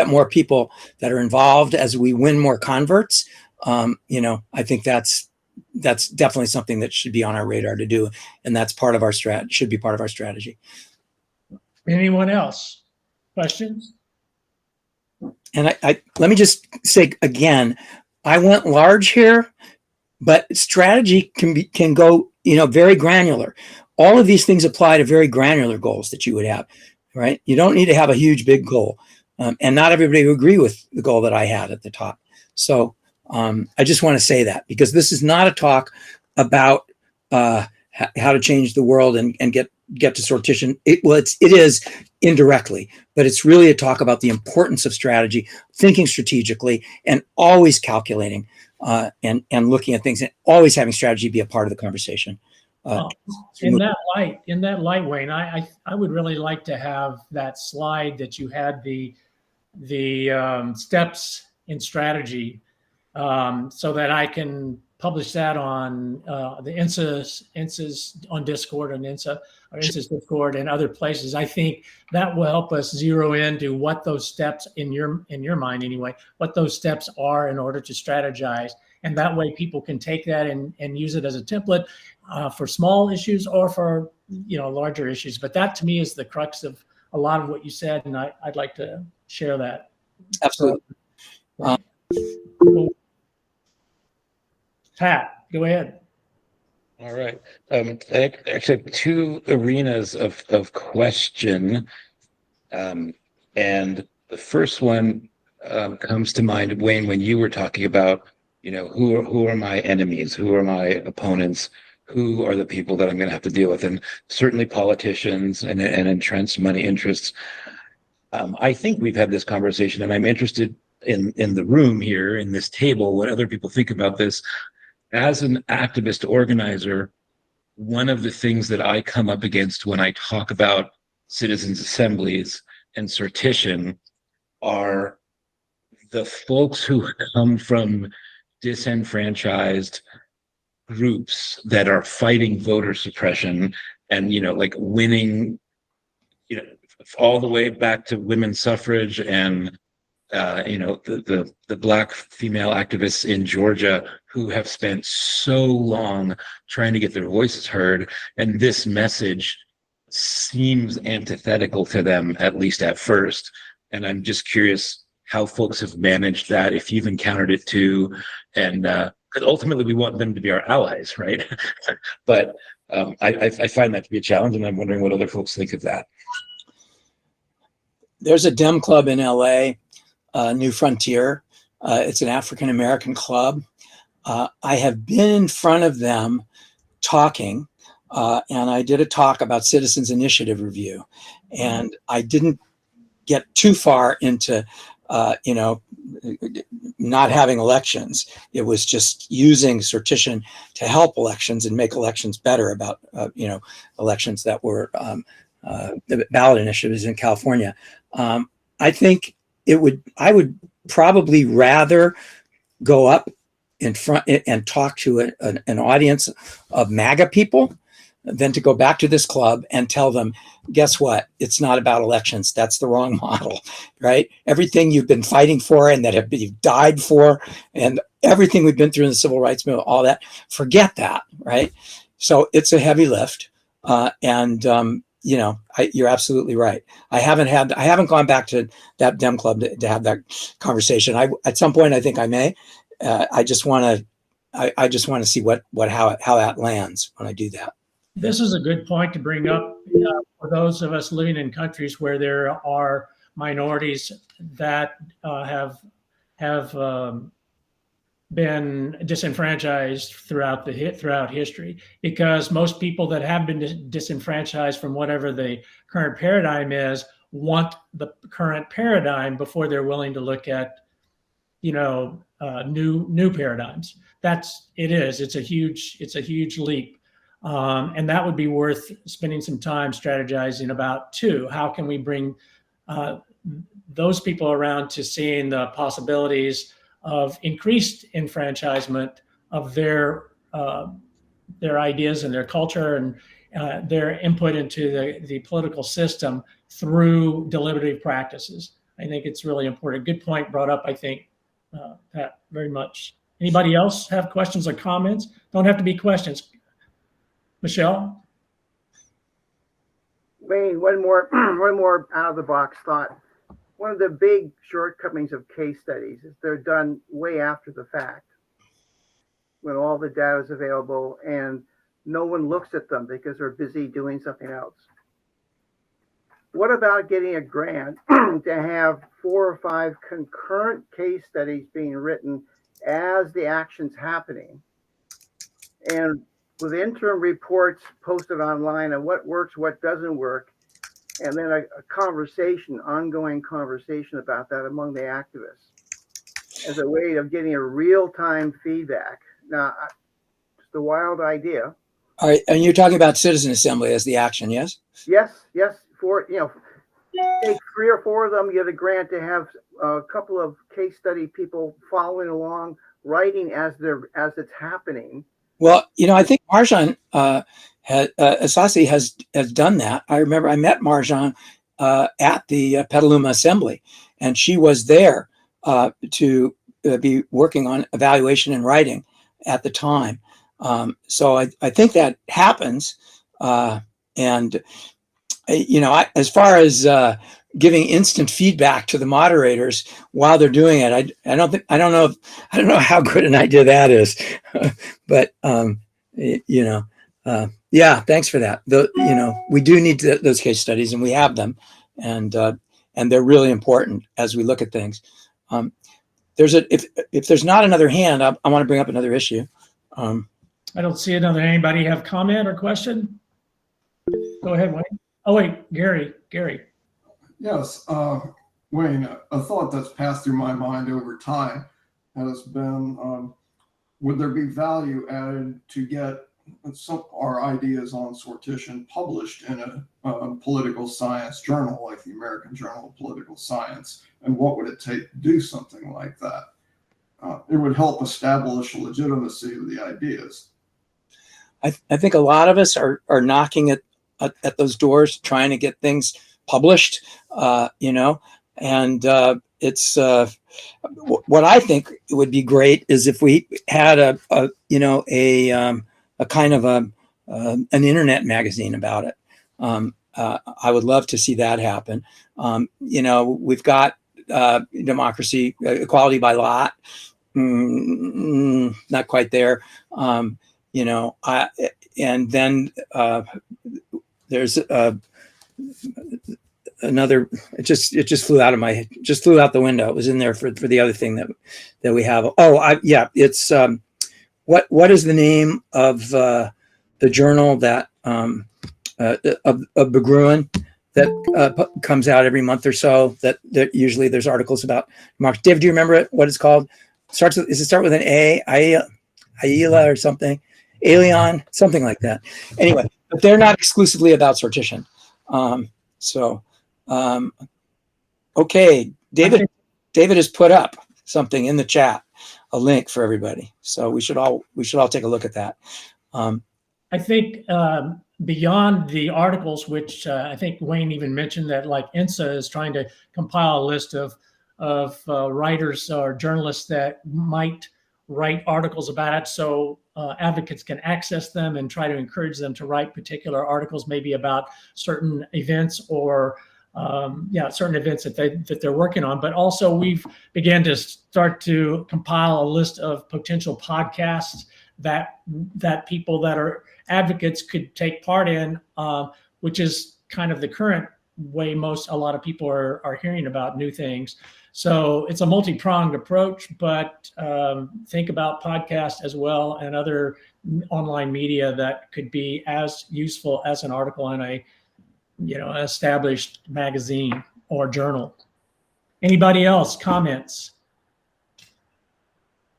more people that are involved, as we win more converts, I think that's definitely something that should be on our radar to do, and that's part of our should be part of our strategy. Anyone else? Questions? And I let me just say again, I went large here, but strategy can go very granular. All of these things apply to very granular goals that you would have, right? You don't need to have a huge big goal, and not everybody will agree with the goal that I had at the top. So I just want to say that, because this is not a talk about how to change the world and get to sortition. It is indirectly, but it's really a talk about the importance of strategy, thinking strategically, and always calculating and looking at things, and always having strategy be a part of the conversation. In that light, Wayne, I would really like to have that slide that you had the steps in strategy, so that I can publish that on the INSA's on Discord and INSA's Discord and other places. I think that will help us zero into what those steps in your mind anyway, what those steps are in order to strategize. And that way people can take that and use it as a template for small issues or for larger issues. But that to me is the crux of a lot of what you said, and I'd like to share that. Absolutely. Pat, go ahead. All right. I actually have two arenas of question. And the first one comes to mind, Wayne, when you were talking about, who are my enemies? Who are my opponents? Who are the people that I'm going to have to deal with? And certainly politicians and entrenched money interests. I think we've had this conversation, and I'm interested in the room here, in this table, what other people think about this. As an activist organizer, one of the things that I come up against when I talk about citizens' assemblies and sortition are the folks who come from disenfranchised groups that are fighting voter suppression and, like winning, all the way back to women's suffrage and the Black female activists in Georgia who have spent so long trying to get their voices heard, and this message seems antithetical to them, at least at first. And I'm just curious how folks have managed that, if you've encountered it too, and because ultimately we want them to be our allies, right? But I find that to be a challenge, and I'm wondering what other folks think of that. There's a Dem Club in LA, New Frontier. It's an African-American club. I have been in front of them talking, and I did a talk about Citizens Initiative Review, and I didn't get too far into, not having elections. It was just using sortition to help elections and make elections better about, elections that were the ballot initiatives in California. I think I would probably rather go up in front and talk to an audience of MAGA people than to go back to this club and tell them, guess what? It's not about elections. That's the wrong model, right? Everything you've been fighting for and that you've died for, and everything we've been through in the civil rights movement, all that, forget that, right? So it's a heavy lift. You're absolutely right. I haven't gone back to that Dem Club to have that conversation. At some point, I think I may. I just want to see how that lands when I do that. This is a good point to bring up for those of us living in countries where there are minorities that have been disenfranchised throughout history, because most people that have been disenfranchised from whatever the current paradigm is want the current paradigm before they're willing to look at new paradigms. It's a huge leap, and that would be worth spending some time strategizing about too. How can we bring those people around to seeing the possibilities of increased enfranchisement of their ideas and their culture, their input into the political system through deliberative practices. I think it's really important. Good point brought up, I think, Pat, very much. Anybody else have questions or comments? Don't have to be questions. Michelle? Wayne, one more, one more out of the box thought. One of the big shortcomings of case studies is they're done way after the fact, when all the data is available and no one looks at them because they're busy doing something else. What about getting a grant to have 4 or 5 concurrent case studies being written as the action's happening, and with interim reports posted online on what works, what doesn't work, and then a conversation, ongoing conversation about that among the activists as a way of getting a real-time feedback. Now, just a wild idea. All right, and you're talking about citizen assembly as the action, yes? Yes, for, take 3 or 4 of them, get a grant to have a couple of case study people following along, writing as it's happening. Well, I think Marjan Asasi has done that. I remember I met Marjan at the Petaluma Assembly, and she was there to be working on evaluation and writing at the time. So I think that happens. And as far as giving instant feedback to the moderators while they're doing it, I don't know how good an idea that is. But yeah, thanks for that. We do need those case studies, and we have them, and they're really important as we look at things. If there's not another hand, I want to bring up another issue. I don't see another. Anybody have comment or question? Go ahead, Wayne. Oh wait, Gary. Yes, Wayne, a thought that's passed through my mind over time has been, would there be value added to get our ideas on sortition published in a political science journal like the American Journal of Political Science? And what would it take to do something like that? It would help establish the legitimacy of the ideas. I think a lot of us are knocking at those doors, trying to get things published, and it's what I think would be great is if we had a kind of an internet magazine about it. I would love to see that happen. We've got democracy, equality by lot, not quite there. And then there's another. It just flew out the window. It was in there for the other thing that we have. It's what is the name of the journal that of Begruin that comes out every month or so? That usually there's articles about democracy. Dave, do you remember it? What it's called? Does it start with an A? Aila or something? Alien, something like that. Anyway, but they're not exclusively about sortition. Okay, David has put up something in the chat, a link for everybody. So we should all take a look at that. I think beyond the articles, which I think Wayne even mentioned that like INSA is trying to compile a list of writers or journalists that might write articles about it, so advocates can access them and try to encourage them to write particular articles, maybe about certain events or certain events that they're working on. But also we've began to start to compile a list of potential podcasts that people that are advocates could take part in, which is kind of the current way a lot of people are hearing about new things. So it's a multi-pronged approach, but think about podcasts as well and other online media that could be as useful as an article in a established magazine or journal. Anybody else? Comments?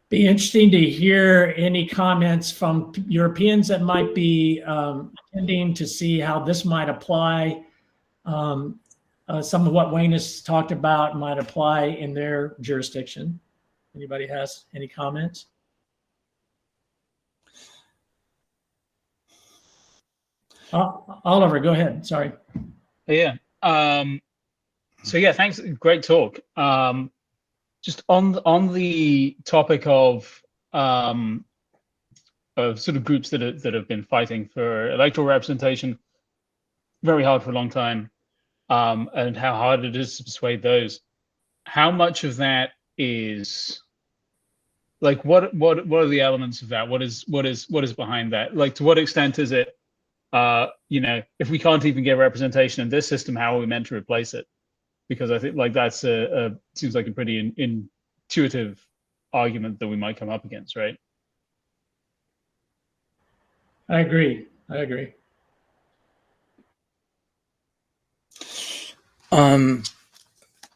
Be interesting to hear any comments from Europeans that might be attending to see how this might apply. Some of what Wayne has talked about might apply in their jurisdiction. Anybody has any comments? Oliver, go ahead. Sorry. Yeah. So yeah, thanks. Great talk. Just on the topic of sort of groups that have been fighting for electoral representation very hard for a long time, and how hard it is to persuade those. How much of that is like what are the elements of that? What is behind that? Like, to what extent is it if we can't even get representation in this system, how are we meant to replace it? Because I think like that's seems like a pretty intuitive argument that we might come up against, right? I agree.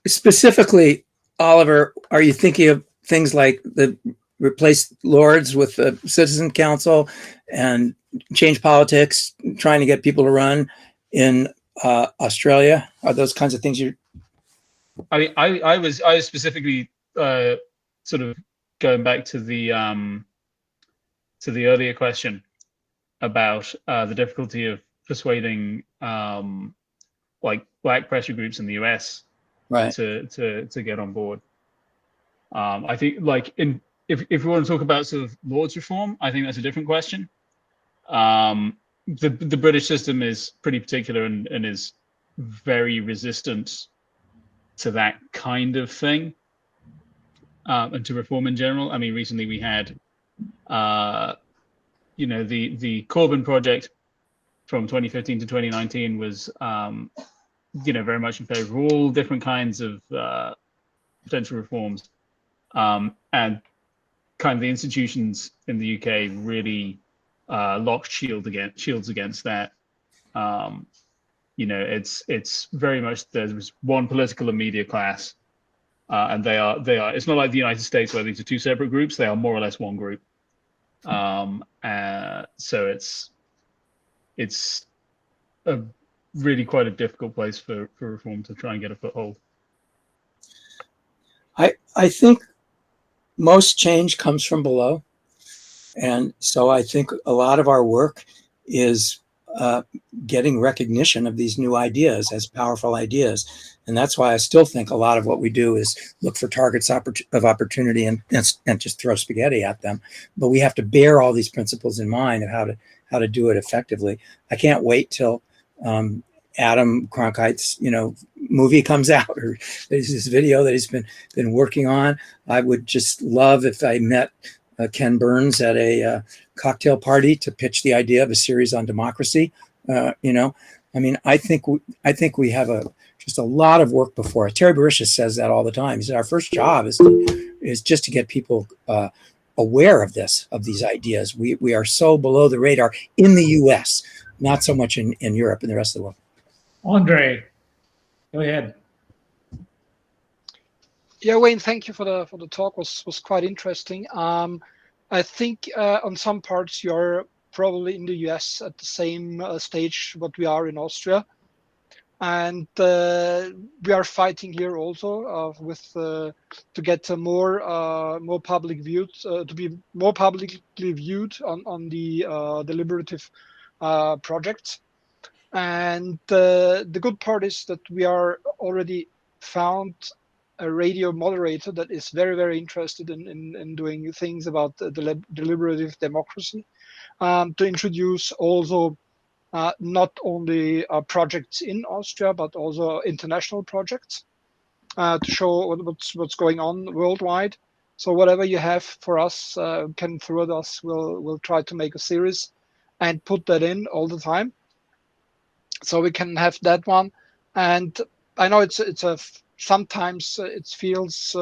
Specifically, Oliver, are you thinking of things like the replace Lords with the Citizen Council and change politics, trying to get people to run in Australia? Are those kinds of things you? I mean, I was specifically sort of going back to the earlier question about the difficulty of persuading like black pressure groups in the US Right. to get on board. I think like if we want to talk about sort of Lords reform, I think that's a different question. The British system is pretty particular and is very resistant to that kind of thing, and to reform in general. I mean, recently we had the Corbyn project from 2015 to 2019 was very much in favor of all different kinds of potential reforms, and kind of the institutions in the UK really locked shields against that. It's very much there's one political and media class, and they are. It's not like the United States where these are two separate groups. They are more or less one group. So it's a really quite a difficult place for reform to try and get a foothold. I think most change comes from below. And so I think a lot of our work is getting recognition of these new ideas as powerful ideas. And that's why I still think a lot of what we do is look for targets of opportunity and just throw spaghetti at them. But we have to bear all these principles in mind of how to do it effectively. I can't wait till Adam Cronkite's movie comes out, or there's this video that he's been working on. I would just love if I met Ken Burns at a cocktail party to pitch the idea of a series on democracy. I mean, I think we have just a lot of work before us. Terry Berisha says that all the time. He said our first job is just to get people aware of these ideas. We are so below the radar in the U.S., not so much in Europe and the rest of the world. Andre, go ahead. Yeah, Wayne, thank you for the talk. Was quite interesting. I think on some parts you're probably in the US at the same stage what we are in Austria, and we are fighting here also to get a more public viewed to be more publicly viewed on the deliberative projects. And the good part is that we are already found a radio moderator that is very, very interested in doing things about the deliberative democracy, to introduce also not only projects in Austria, but also international projects, to show what's going on worldwide. So whatever you have for us, can throw at us. We'll try to make a series and put that in all the time, so we can have that one. And I know sometimes it feels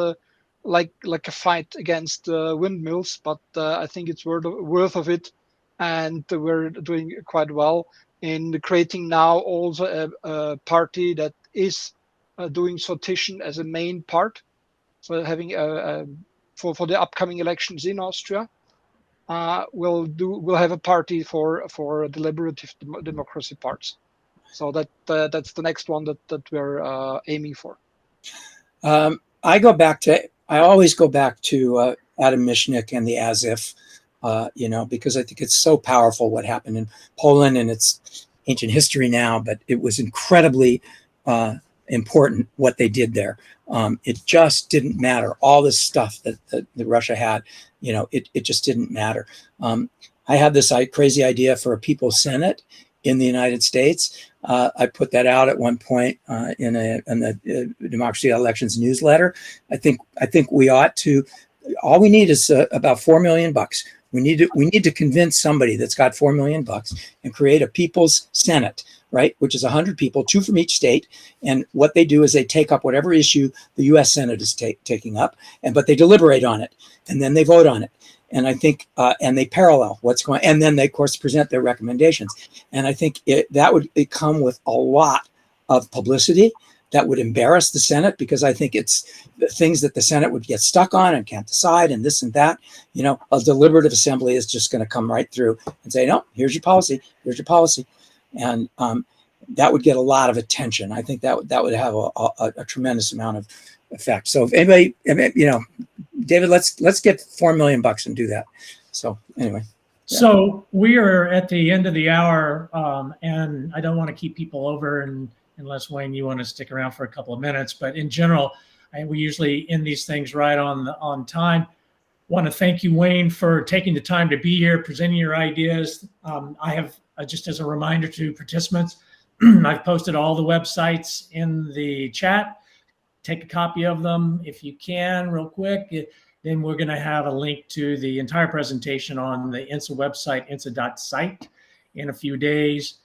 like a fight against windmills, but I think it's worth of it, and we're doing quite well in creating now also a party that is doing sortition as a main part. So having for the upcoming elections in Austria, we'll have a party for deliberative democracy parts. So that's the next one that we're aiming for. I always go back to Adam Michnik and the as if, because I think it's so powerful what happened in Poland, and it's ancient history now, but it was incredibly important what they did there. It just didn't matter. All this stuff that Russia had, it just didn't matter. I had this crazy idea for a People's Senate in the United States. I put that out at one point in the Democracy Elections newsletter. I think we ought to. All we need is about $4 million. We need to convince somebody that's got $4 million and create a People's Senate, right? Which is 100 people, 2 from each state. And what they do is they take up whatever issue the U.S. Senate is taking up, but they deliberate on it, and then they vote on it. And I think, and they parallel what's going, and then they, of course, present their recommendations. And I think that would come with a lot of publicity that would embarrass the Senate, because I think it's the things that the Senate would get stuck on and can't decide and this and that. A deliberative assembly is just going to come right through and say, no, here's your policy, and that would get a lot of attention. I think that would have a tremendous amount of effect. So if anybody, David, let's get $4 million and do that. So anyway. Yeah. So we are at the end of the hour, and I don't want to keep people over, unless, Wayne, you want to stick around for a couple of minutes. But in general, we usually end these things right on time. Want to thank you, Wayne, for taking the time to be here, presenting your ideas. I have, just as a reminder to participants, I've posted all the websites in the chat. Take a copy of them if you can, real quick. Then we're going to have a link to the entire presentation on the INSA website, insa.site, in a few days.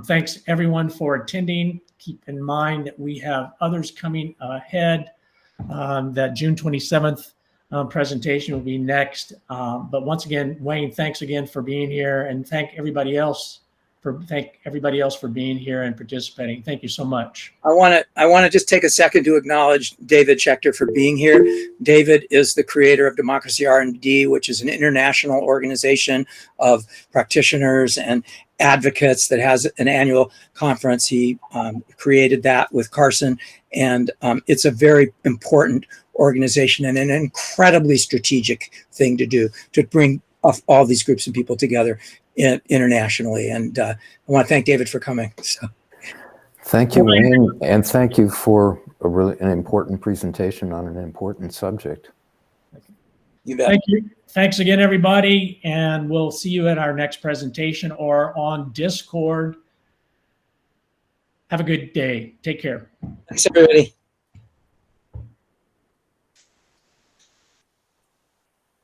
Thanks, everyone, for attending. Keep in mind that we have others coming ahead. That June 27th presentation will be next. But once again, Wayne, thanks again for being here, and thank everybody else for being here and participating. Thank you so much. I want to just take a second to acknowledge David Schechter for being here. David is the creator of Democracy R&D, which is an international organization of practitioners and advocates that has an annual conference. He created that with Carson, and it's a very important organization and an incredibly strategic thing to do, to bring all these groups of people together internationally. And I want to thank David for coming. So. Thank you, Wayne, and thank you for an important presentation on an important subject. You bet. Thank you. Thanks again, everybody, and we'll see you at our next presentation or on Discord. Have a good day. Take care. Thanks, everybody.